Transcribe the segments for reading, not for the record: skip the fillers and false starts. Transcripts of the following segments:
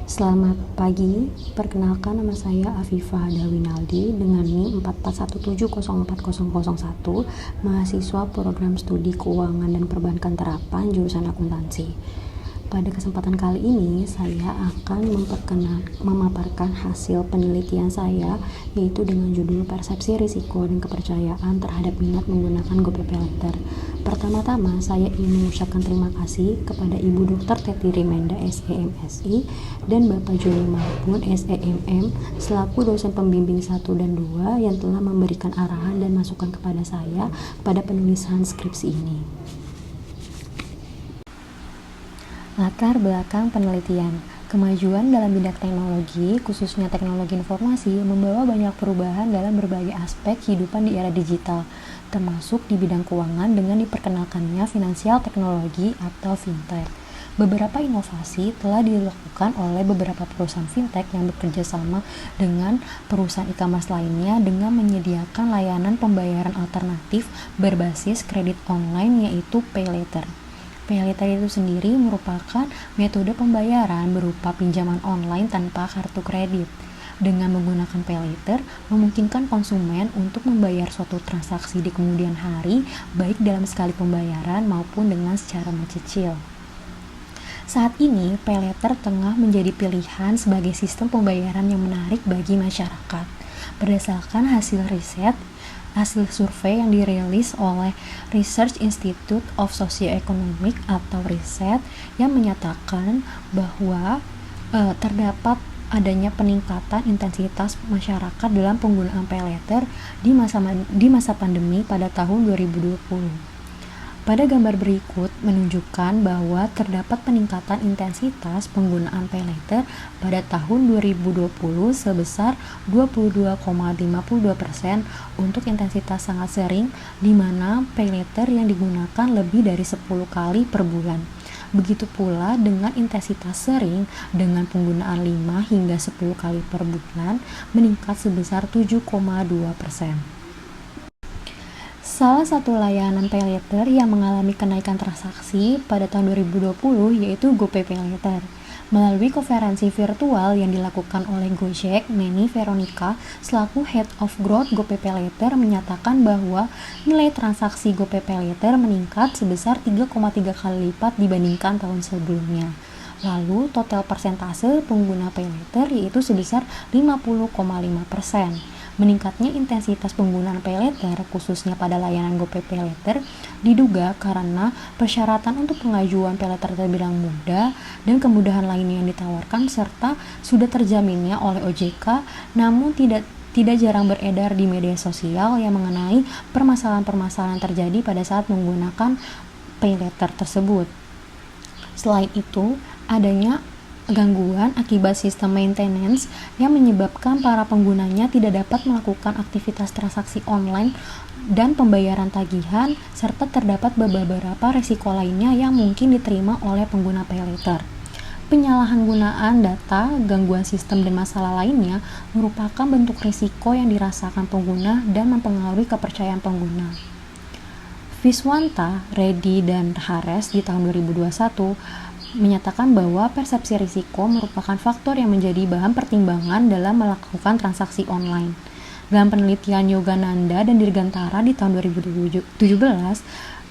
Selamat pagi, perkenalkan nama saya Afifah Dawinaldi dengan NIM 441704001, mahasiswa program studi keuangan dan perbankan terapan jurusan akuntansi. Pada kesempatan kali ini, saya akan memaparkan hasil penelitian saya, yaitu dengan judul Persepsi Risiko dan Kepercayaan Terhadap Minat Menggunakan GoPayLater. Pertama-tama, saya ingin mengucapkan terima kasih kepada Ibu Dr. Teti Rimenda, SEMSI, dan Bapak Joni Marbun, SEMM, selaku dosen pembimbing 1 dan 2 yang telah memberikan arahan dan masukan kepada saya pada penulisan skripsi ini. Latar belakang penelitian. Kemajuan dalam bidang teknologi, khususnya teknologi informasi, membawa banyak perubahan dalam berbagai aspek kehidupan di era digital, termasuk di bidang keuangan dengan diperkenalkannya finansial teknologi atau fintech. Beberapa inovasi telah dilakukan oleh beberapa perusahaan fintech yang bekerja sama dengan perusahaan e-commerce lainnya dengan menyediakan layanan pembayaran alternatif berbasis kredit online, yaitu PayLater. PayLater itu sendiri merupakan metode pembayaran berupa pinjaman online tanpa kartu kredit. Dengan menggunakan PayLater, memungkinkan konsumen untuk membayar suatu transaksi di kemudian hari, baik dalam sekali pembayaran maupun dengan secara mencicil. Saat ini, PayLater tengah menjadi pilihan sebagai sistem pembayaran yang menarik bagi masyarakat. Berdasarkan hasil survei yang dirilis oleh Research Institute of Socioeconomic atau RISET yang menyatakan bahwa terdapat adanya peningkatan intensitas masyarakat dalam penggunaan PayLater di masa pandemi pada tahun 2020. Pada gambar berikut menunjukkan bahwa terdapat peningkatan intensitas penggunaan PayLater pada tahun 2020 sebesar 22,52% untuk intensitas sangat sering, di mana PayLater yang digunakan lebih dari 10 kali per bulan. Begitu pula dengan intensitas sering dengan penggunaan 5 hingga 10 kali per bulan meningkat sebesar 7,2%. Salah satu layanan PayLater yang mengalami kenaikan transaksi pada tahun 2020 yaitu GoPayLater. Melalui konferensi virtual yang dilakukan oleh Gojek, Neni Veronica selaku Head of Growth GoPayLater menyatakan bahwa nilai transaksi GoPayLater meningkat sebesar 3,3 kali lipat dibandingkan tahun sebelumnya. Lalu total persentase pengguna PayLater yaitu sebesar 50,5%. Meningkatnya intensitas penggunaan PayLater khususnya pada layanan GoPayLater diduga karena persyaratan untuk pengajuan PayLater terbilang mudah dan kemudahan lainnya yang ditawarkan serta sudah terjaminnya oleh OJK, namun tidak jarang beredar di media sosial yang mengenai permasalahan-permasalahan terjadi pada saat menggunakan PayLater tersebut. Selain itu, adanya gangguan akibat sistem maintenance yang menyebabkan para penggunanya tidak dapat melakukan aktivitas transaksi online dan pembayaran tagihan, serta terdapat beberapa resiko lainnya yang mungkin diterima oleh pengguna PayLater. Penyalahgunaan data, gangguan sistem, dan masalah lainnya merupakan bentuk risiko yang dirasakan pengguna dan mempengaruhi kepercayaan pengguna. Viswanta, Reddy, dan Hares di tahun 2021 menyatakan bahwa persepsi risiko merupakan faktor yang menjadi bahan pertimbangan dalam melakukan transaksi online. Dalam penelitian Yogananda dan Dirgantara di tahun 2017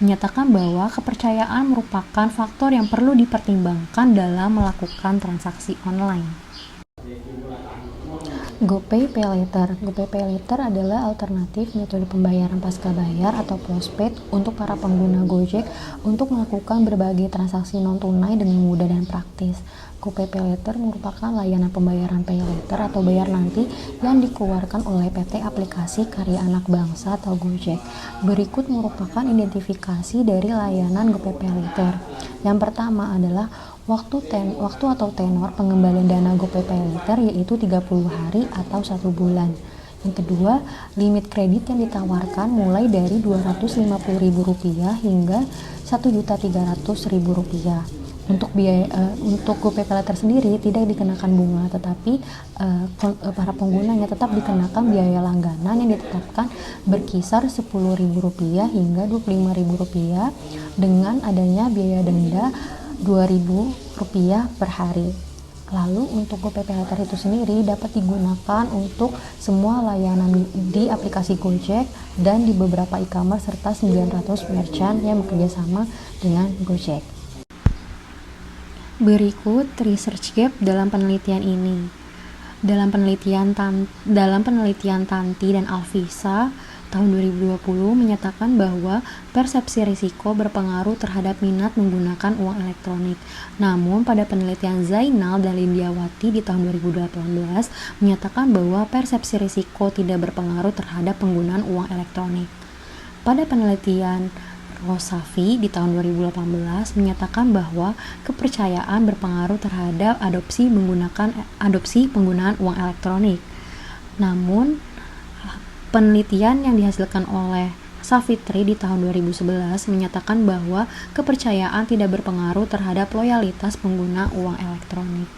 menyatakan bahwa kepercayaan merupakan faktor yang perlu dipertimbangkan dalam melakukan transaksi online. GoPayLater. GoPayLater adalah alternatif metode pembayaran pasca bayar atau postpaid untuk para pengguna Gojek untuk melakukan berbagai transaksi non-tunai dengan mudah dan praktis. GoPayLater merupakan layanan pembayaran PayLater atau bayar nanti yang dikeluarkan oleh PT Aplikasi Karya Anak Bangsa atau Gojek. Berikut merupakan identifikasi dari layanan GoPayLater. Yang pertama adalah waktu atau tenor pengembalian dana GoPayLater yaitu 30 hari atau 1 bulan. Yang kedua, limit kredit yang ditawarkan mulai dari Rp250.000 hingga Rp1.300.000. Untuk GoPayLater sendiri tidak dikenakan bunga, tetapi para penggunanya tetap dikenakan biaya langganan yang ditetapkan berkisar Rp10.000 hingga Rp25.000 dengan adanya biaya denda Rp2.000 per hari. Lalu untuk GoPayLater itu sendiri dapat digunakan untuk semua layanan di aplikasi Gojek dan di beberapa e-commerce serta 900 merchant yang bekerjasama dengan Gojek. Berikut research gap dalam penelitian ini. Dalam penelitian Tanti dan Alvisa tahun 2020 menyatakan bahwa persepsi risiko berpengaruh terhadap minat menggunakan uang elektronik. Namun pada penelitian Zainal dan Lindiawati di tahun 2018 menyatakan bahwa persepsi risiko tidak berpengaruh terhadap penggunaan uang elektronik. Pada penelitian Rosafi di tahun 2018 menyatakan bahwa kepercayaan berpengaruh terhadap adopsi penggunaan uang elektronik. Namun penelitian yang dihasilkan oleh Savitri di tahun 2011 menyatakan bahwa kepercayaan tidak berpengaruh terhadap loyalitas pengguna uang elektronik.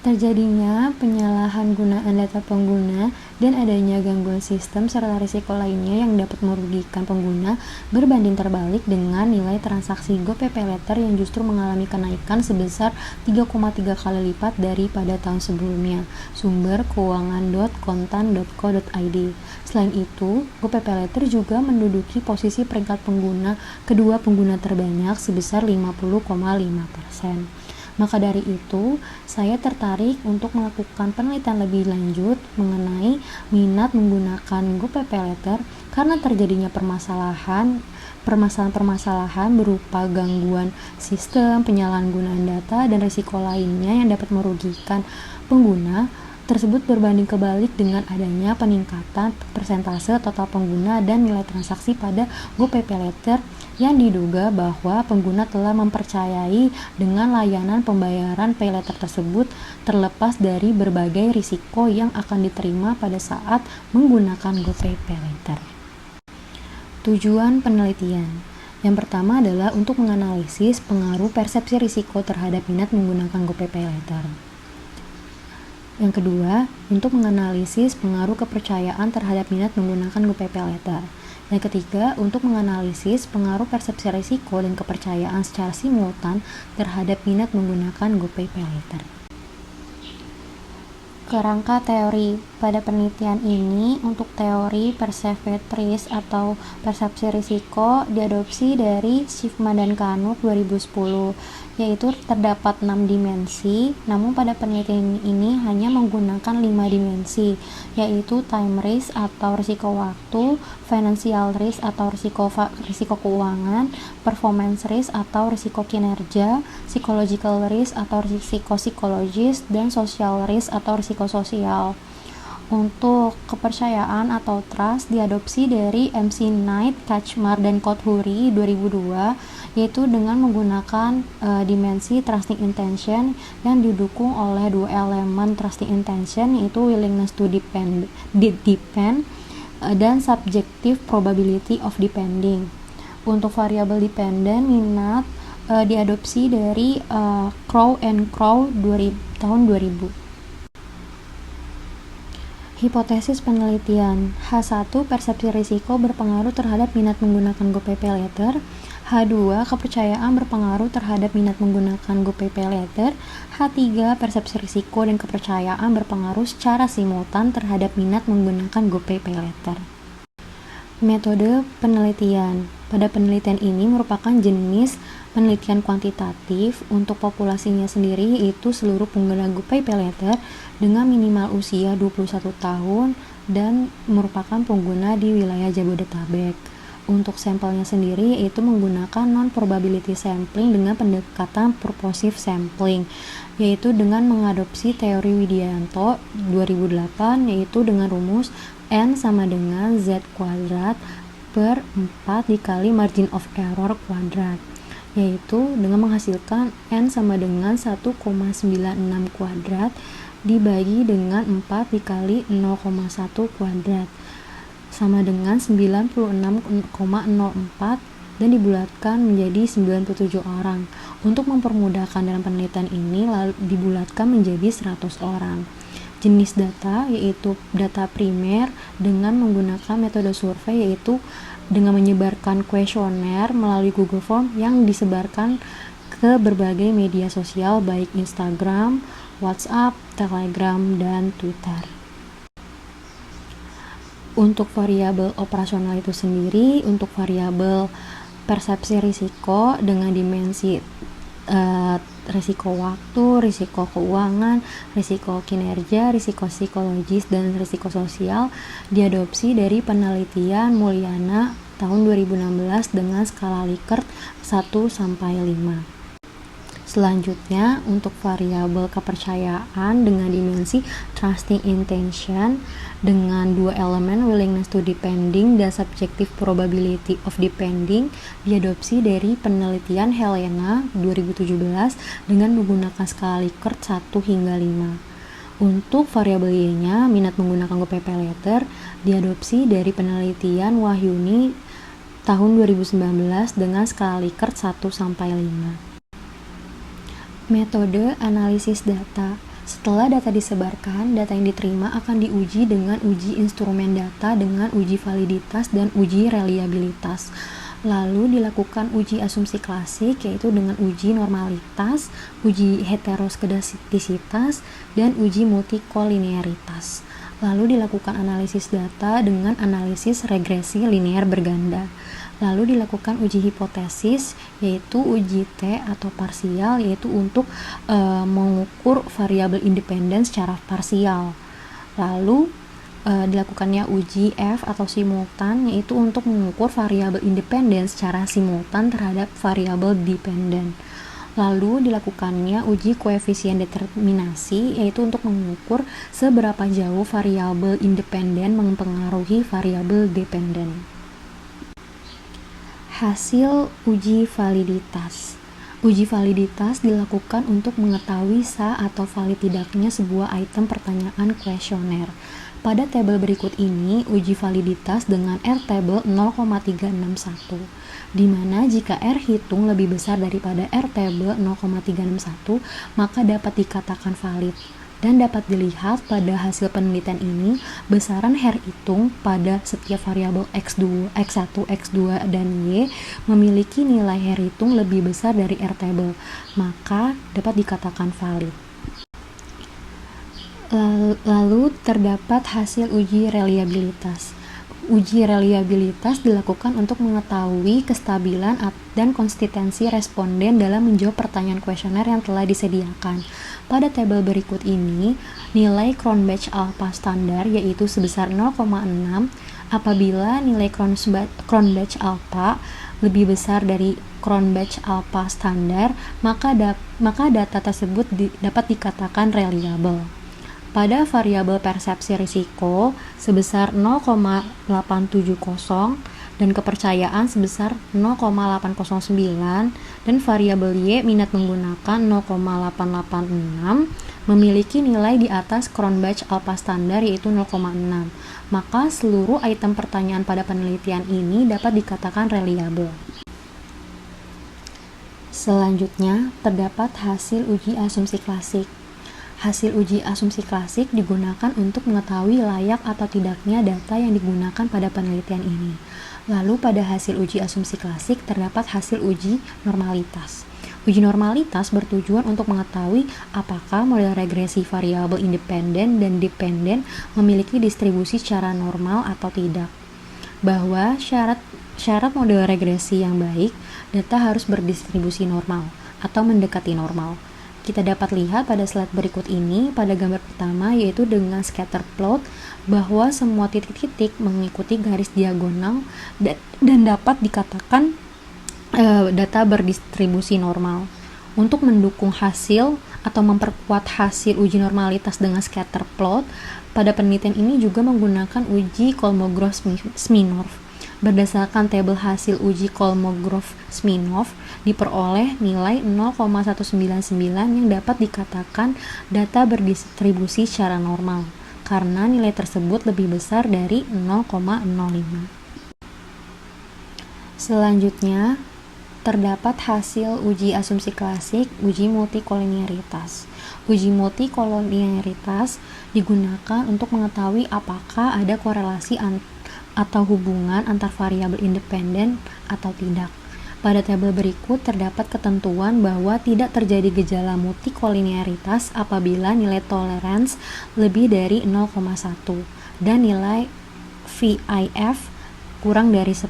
Terjadinya penyalahgunaan data pengguna dan adanya gangguan sistem serta risiko lainnya yang dapat merugikan pengguna berbanding terbalik dengan nilai transaksi GoPayLater yang justru mengalami kenaikan sebesar 3,3 kali lipat daripada tahun sebelumnya. Sumber keuangan.kontan.co.id. Selain itu, GoPayLater juga menduduki posisi peringkat kedua pengguna terbanyak sebesar 50,5%. Maka dari itu, saya tertarik untuk melakukan penelitian lebih lanjut mengenai minat menggunakan GoPayLater karena terjadinya permasalahan berupa gangguan sistem, penyalahgunaan data, dan risiko lainnya yang dapat merugikan pengguna tersebut berbanding kebalik dengan adanya peningkatan persentase total pengguna dan nilai transaksi pada GoPayLater yang diduga bahwa pengguna telah mempercayai dengan layanan pembayaran paylater tersebut terlepas dari berbagai risiko yang akan diterima pada saat menggunakan GoPayLater. Tujuan penelitian yang pertama adalah untuk menganalisis pengaruh persepsi risiko terhadap minat menggunakan GoPayLater. Yang kedua, untuk menganalisis pengaruh kepercayaan terhadap minat menggunakan GoPayLater. Yang ketiga, untuk menganalisis pengaruh persepsi risiko dan kepercayaan secara simultan terhadap minat menggunakan GoPayLater. Kerangka teori. Pada penelitian ini, untuk teori perceived risk atau persepsi risiko diadopsi dari Schiffman dan Knuth 2010, yaitu terdapat 6 dimensi, namun pada penelitian ini hanya menggunakan 5 dimensi, yaitu time risk atau risiko waktu, financial risk atau risiko keuangan, performance risk atau risiko kinerja, psychological risk atau risiko psikologis, dan social risk atau risiko sosial. Untuk kepercayaan atau trust diadopsi dari MC Knight, Kachmar, dan Kothuri 2002, yaitu dengan menggunakan dimensi trusting intention yang didukung oleh dua elemen trusting intention, yaitu willingness to depend dan subjective probability of depending. Untuk variabel dependent, minat diadopsi dari Crow and Crow tahun 2000. Hipotesis penelitian. H1, persepsi risiko berpengaruh terhadap minat menggunakan GoPayLater. H2, kepercayaan berpengaruh terhadap minat menggunakan GoPayLater. H3, persepsi risiko dan kepercayaan berpengaruh secara simultan terhadap minat menggunakan GoPayLater. Metode penelitian. Pada penelitian ini merupakan jenis penelitian kuantitatif. Untuk populasinya sendiri yaitu seluruh pengguna GoPayLater dengan minimal usia 21 tahun dan merupakan pengguna di wilayah Jabodetabek. Untuk sampelnya sendiri yaitu menggunakan non-probability sampling dengan pendekatan purposive sampling, yaitu dengan mengadopsi teori Widianto 2008, yaitu dengan rumus N sama dengan Z kuadrat per 4 dikali margin of error kuadrat, yaitu dengan menghasilkan N sama dengan 1,96 kuadrat dibagi dengan 4 dikali 0,1 kuadrat sama dengan 96,04 dan dibulatkan menjadi 97 orang. Untuk mempermudahkan dalam penelitian ini lalu dibulatkan menjadi 100 orang. Jenis data yaitu data primer dengan menggunakan metode survei, yaitu dengan menyebarkan kuesioner melalui Google Form yang disebarkan ke berbagai media sosial baik Instagram, WhatsApp, Telegram, dan Twitter. Untuk variabel operasional itu sendiri, untuk variabel persepsi risiko dengan dimensi risiko waktu, risiko keuangan, risiko kinerja, risiko psikologis, dan risiko sosial diadopsi dari penelitian Mulyana tahun 2016 dengan skala Likert 1-5. Selanjutnya, untuk variabel kepercayaan dengan dimensi trusting intention dengan dua elemen willingness to depending dan subjective probability of depending diadopsi dari penelitian Helena 2017 dengan menggunakan skala Likert 1-5. Untuk variabel Y-nya, minat menggunakan GoPay Letter diadopsi dari penelitian Wahyuni tahun 2019 dengan skala Likert 1-5. Metode analisis data. Setelah data disebarkan, data yang diterima akan diuji dengan uji instrumen data dengan uji validitas dan uji reliabilitas. Lalu dilakukan uji asumsi klasik, yaitu dengan uji normalitas, uji heteroskedastisitas, dan uji multikolinearitas. Lalu dilakukan analisis data dengan analisis regresi linear berganda. Lalu dilakukan uji hipotesis, yaitu uji T atau parsial, yaitu untuk mengukur variabel independen secara parsial. Lalu dilakukannya uji F atau simultan, yaitu untuk mengukur variabel independen secara simultan terhadap variabel dependen. Lalu dilakukannya uji koefisien determinasi, yaitu untuk mengukur seberapa jauh variabel independen mempengaruhi variabel dependen. Hasil uji validitas. Uji validitas dilakukan untuk mengetahui sah atau valid tidaknya sebuah item pertanyaan kuesioner. Pada tabel berikut ini, uji validitas dengan R-table 0,361, di mana jika R hitung lebih besar daripada R-table 0,361, maka dapat dikatakan valid. Dan dapat dilihat pada hasil penelitian ini, besaran R hitung pada setiap variabel X2, X1, X2, dan Y memiliki nilai R hitung lebih besar dari R-table, maka dapat dikatakan valid. Lalu terdapat hasil uji reliabilitas. Uji reliabilitas dilakukan untuk mengetahui kestabilan dan konsistensi responden dalam menjawab pertanyaan kuesioner yang telah disediakan. Pada tabel berikut ini, nilai Cronbach alpha standar yaitu sebesar 0,6. Apabila nilai Cronbach alpha lebih besar dari Cronbach alpha standar, maka data tersebut dapat dikatakan reliable. Pada variabel persepsi risiko sebesar 0,870 dan kepercayaan sebesar 0,809 dan variabel Y minat menggunakan 0,886 memiliki nilai di atas Cronbach alpha standar yaitu 0,6, maka seluruh item pertanyaan pada penelitian ini dapat dikatakan reliable. Selanjutnya, terdapat hasil uji asumsi klasik. Hasil uji asumsi klasik digunakan untuk mengetahui layak atau tidaknya data yang digunakan pada penelitian ini. Lalu pada hasil uji asumsi klasik terdapat hasil uji normalitas. Uji normalitas bertujuan untuk mengetahui apakah model regresi variabel independen dan dependen memiliki distribusi secara normal atau tidak. Bahwa syarat model regresi yang baik, data harus berdistribusi normal atau mendekati normal. Kita dapat lihat pada slide berikut ini pada gambar pertama, yaitu dengan scatter plot, bahwa semua titik-titik mengikuti garis diagonal dan dapat dikatakan data berdistribusi normal. Untuk mendukung hasil atau memperkuat hasil uji normalitas dengan scatter plot, pada penelitian ini juga menggunakan uji Kolmogorov-Smirnov. Berdasarkan tabel hasil uji Kolmogorov-Smirnov, diperoleh nilai 0,199 yang dapat dikatakan data berdistribusi secara normal, karena nilai tersebut lebih besar dari 0,05. Selanjutnya, terdapat hasil uji asumsi klasik, uji multikolinearitas. Uji multikolinearitas digunakan untuk mengetahui apakah ada korelasi atau hubungan antar variabel independen atau tidak. Pada tabel berikut terdapat ketentuan bahwa tidak terjadi gejala multikolinearitas apabila nilai toleransi lebih dari 0,1 dan nilai VIF kurang dari 10.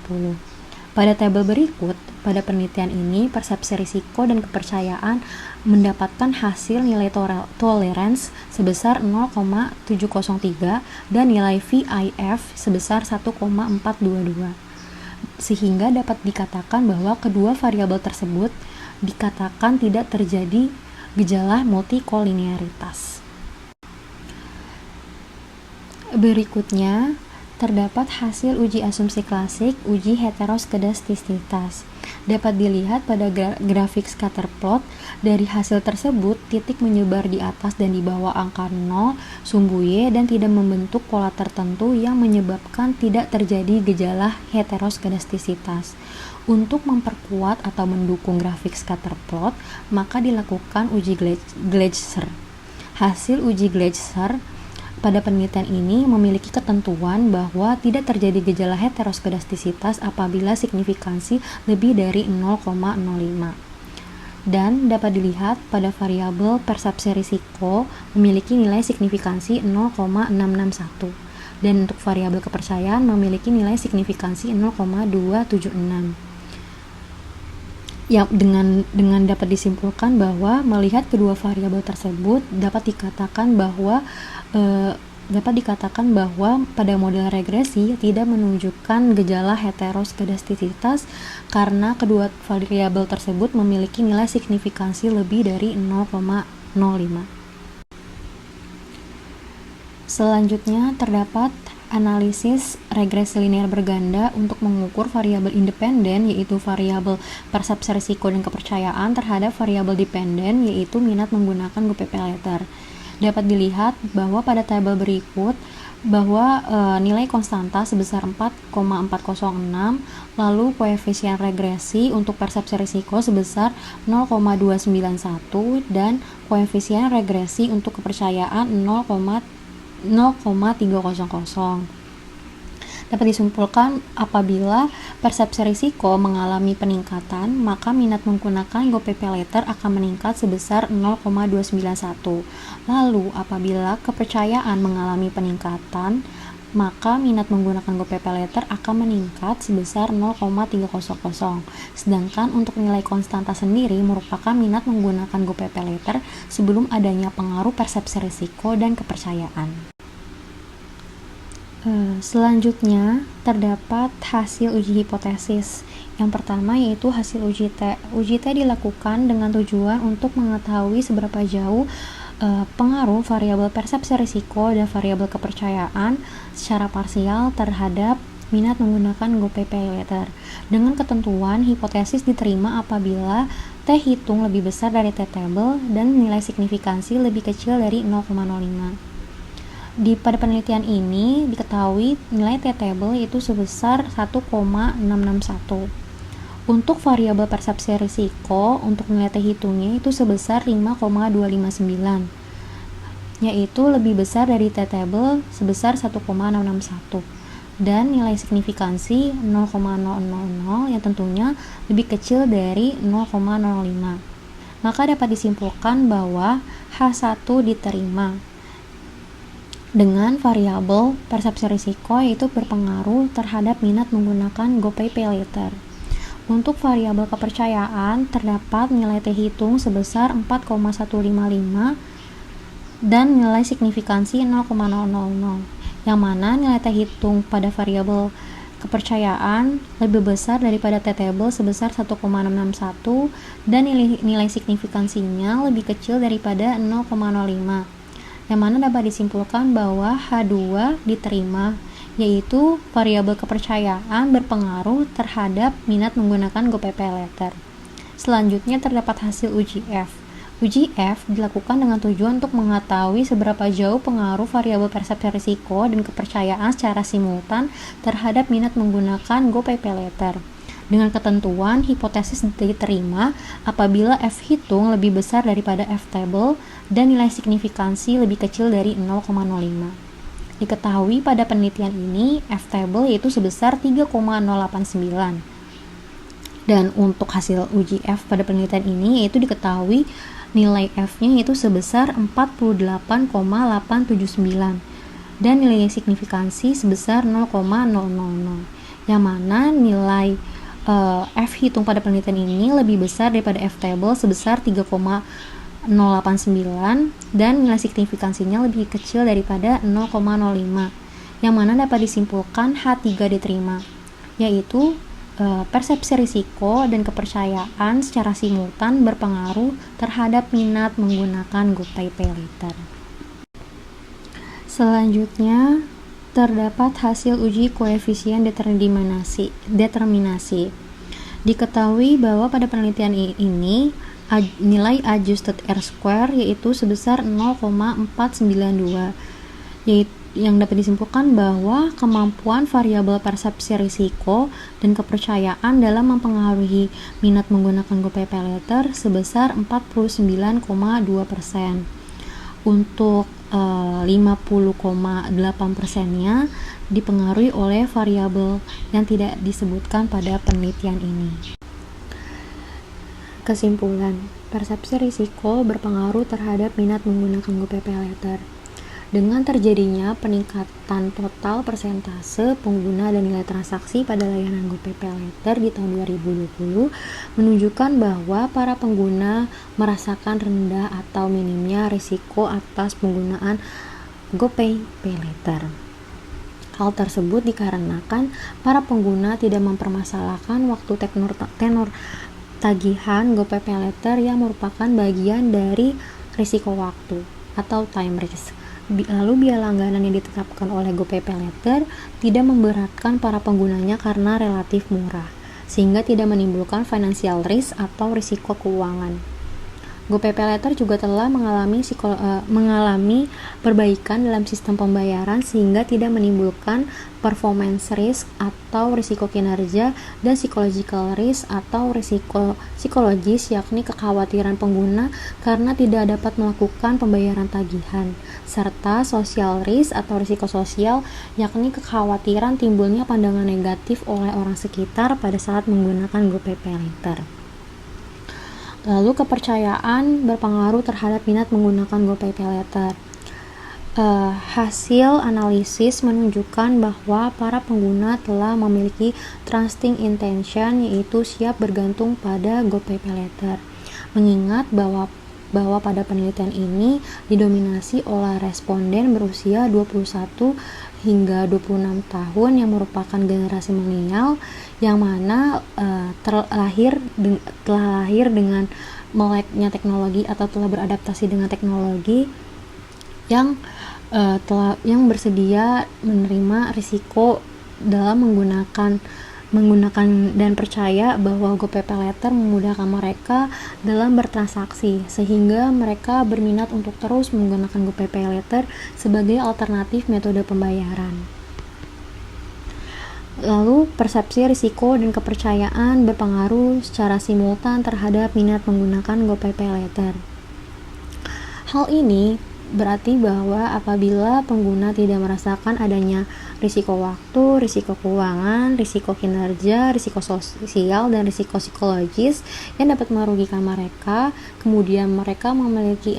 Pada tabel berikut, pada penelitian ini persepsi risiko dan kepercayaan mendapatkan hasil nilai toleransi sebesar 0,703 dan nilai VIF sebesar 1,422. Sehingga dapat dikatakan bahwa kedua variabel tersebut dikatakan tidak terjadi gejala multikolinearitas. Berikutnya, terdapat hasil uji asumsi klasik uji heteroskedastisitas. Dapat dilihat pada grafik scatter plot. Dari hasil tersebut, titik menyebar di atas dan di bawah angka 0 sumbu Y dan tidak membentuk pola tertentu yang menyebabkan tidak terjadi gejala heteroskedastisitas. Untuk memperkuat atau mendukung grafik scatter plot, maka dilakukan uji Gleiser. Hasil uji Gleiser pada penelitian ini memiliki ketentuan bahwa tidak terjadi gejala heteroskedastisitas apabila signifikansi lebih dari 0,05 dan dapat dilihat pada variabel persepsi risiko memiliki nilai signifikansi 0,661 dan untuk variabel kepercayaan memiliki nilai signifikansi 0,276. Ya, dengan dapat disimpulkan bahwa melihat kedua variabel tersebut dapat dikatakan bahwa pada model regresi tidak menunjukkan gejala heteroskedastisitas karena kedua variabel tersebut memiliki nilai signifikansi lebih dari 0,05. Selanjutnya terdapat analisis regresi linear berganda untuk mengukur variabel independen yaitu variabel persepsi risiko dan kepercayaan terhadap variabel dependen yaitu minat menggunakan GoPayLater. Dapat dilihat bahwa pada tabel berikut bahwa nilai konstanta sebesar 4,406 lalu koefisien regresi untuk persepsi risiko sebesar 0,291 dan koefisien regresi untuk kepercayaan 0,300. Dapat disimpulkan apabila persepsi risiko mengalami peningkatan, maka minat menggunakan GoPayLater akan meningkat sebesar 0,291. Lalu apabila kepercayaan mengalami peningkatan, maka minat menggunakan GoPayLater akan meningkat sebesar 0,300. Sedangkan untuk nilai konstanta sendiri merupakan minat menggunakan GoPayLater sebelum adanya pengaruh persepsi risiko dan kepercayaan. Selanjutnya terdapat hasil uji hipotesis. Yang pertama yaitu hasil uji T. Uji T dilakukan dengan tujuan untuk mengetahui seberapa jauh pengaruh variabel persepsi risiko dan variabel kepercayaan secara parsial terhadap minat menggunakan GoPayLater. Dengan ketentuan hipotesis diterima apabila T hitung lebih besar dari T table dan nilai signifikansi lebih kecil dari 0,05. Pada penelitian ini diketahui nilai T-table itu sebesar 1,661. Untuk variabel persepsi risiko, untuk nilai T hitungnya itu sebesar 5,259, yaitu lebih besar dari T-table sebesar 1,661. Dan nilai signifikansi 0,000 yang tentunya lebih kecil dari 0,05. Maka dapat disimpulkan bahwa H1 diterima dengan variabel persepsi risiko yaitu berpengaruh terhadap minat menggunakan GoPayLater. Untuk variabel kepercayaan terdapat nilai T hitung sebesar 4,155 dan nilai signifikansi 0,000, yang mana nilai T hitung pada variabel kepercayaan lebih besar daripada T-table sebesar 1,661 dan nilai signifikansinya lebih kecil daripada 0,05. Yang mana dapat disimpulkan bahwa H2 diterima, yaitu variabel kepercayaan berpengaruh terhadap minat menggunakan GoPayLater. Selanjutnya terdapat hasil uji F. Uji F dilakukan dengan tujuan untuk mengetahui seberapa jauh pengaruh variabel persepsi risiko dan kepercayaan secara simultan terhadap minat menggunakan GoPayLater. Dengan ketentuan hipotesis diterima apabila F hitung lebih besar daripada F table dan nilai signifikansi lebih kecil dari 0,05. Diketahui pada penelitian ini F table yaitu sebesar 3,089. Dan untuk hasil uji F pada penelitian ini yaitu diketahui nilai F-nya itu sebesar 48,879 dan nilai signifikansi sebesar 0,000, yang mana nilai F hitung pada penelitian ini lebih besar daripada F table sebesar 3,089 dan nilai signifikansinya lebih kecil daripada 0,05, yang mana dapat disimpulkan H3 diterima, yaitu persepsi risiko dan kepercayaan secara simultan berpengaruh terhadap minat menggunakan GoPay Pay Later. Selanjutnya, terdapat hasil uji koefisien determinasi. Diketahui bahwa pada penelitian ini nilai adjusted R-square yaitu sebesar 0,492, yaitu yang dapat disimpulkan bahwa kemampuan variabel persepsi risiko dan kepercayaan dalam mempengaruhi minat menggunakan GoPay Pay Later sebesar 49,2%. Untuk 50,8%-nya dipengaruhi oleh variabel yang tidak disebutkan pada penelitian ini. Kesimpulan, persepsi risiko berpengaruh terhadap minat menggunakan GoPay Pay Later. Dengan terjadinya peningkatan total persentase pengguna dan nilai transaksi pada layanan GoPay Pay Later di tahun 2020 menunjukkan bahwa para pengguna merasakan rendah atau minimnya risiko atas penggunaan GoPay Pay Later. Hal tersebut dikarenakan para pengguna tidak mempermasalahkan waktu tenor tagihan GoPay Pay Later yang merupakan bagian dari risiko waktu atau time risk. Lalu biaya langganan yang ditetapkan oleh GoPay Pay Later tidak memberatkan para penggunanya karena relatif murah, sehingga tidak menimbulkan financial risk atau risiko keuangan. GoPay Pay Later juga telah mengalami perbaikan dalam sistem pembayaran sehingga tidak menimbulkan performance risk atau risiko kinerja dan psychological risk atau risiko psikologis, yakni kekhawatiran pengguna karena tidak dapat melakukan pembayaran tagihan, serta social risk atau risiko sosial, yakni kekhawatiran timbulnya pandangan negatif oleh orang sekitar pada saat menggunakan GoPay Pay Later. Lalu kepercayaan berpengaruh terhadap minat menggunakan GoPay Pay Later. Hasil analisis menunjukkan bahwa para pengguna telah memiliki trusting intention, yaitu siap bergantung pada GoPay Pay Later. Mengingat bahwa pada penelitian ini didominasi oleh responden berusia 21 hingga 26 tahun yang merupakan generasi milenial yang mana telah lahir dengan meleknya teknologi atau telah beradaptasi dengan teknologi yang bersedia menerima risiko dalam menggunakan dan percaya bahwa GoPay Pay Later memudahkan mereka dalam bertransaksi, sehingga mereka berminat untuk terus menggunakan GoPay Pay Later sebagai alternatif metode pembayaran. Lalu, persepsi risiko dan kepercayaan berpengaruh secara simultan terhadap minat menggunakan GoPay Pay Later. Hal ini berarti bahwa apabila pengguna tidak merasakan adanya risiko waktu, risiko keuangan, risiko kinerja, risiko sosial, dan risiko psikologis yang dapat merugikan mereka, kemudian mereka memiliki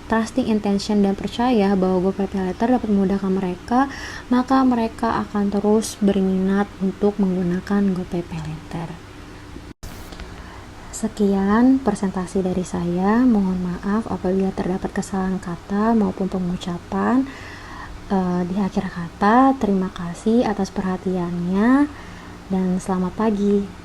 trusting intention dan percaya bahwa GoPay Pay Later dapat memudahkan mereka, maka mereka akan terus berminat untuk menggunakan GoPay Pay Later. Sekian presentasi dari saya. Mohon maaf apabila terdapat kesalahan kata maupun pengucapan di akhir kata. Terima kasih atas perhatiannya dan selamat pagi.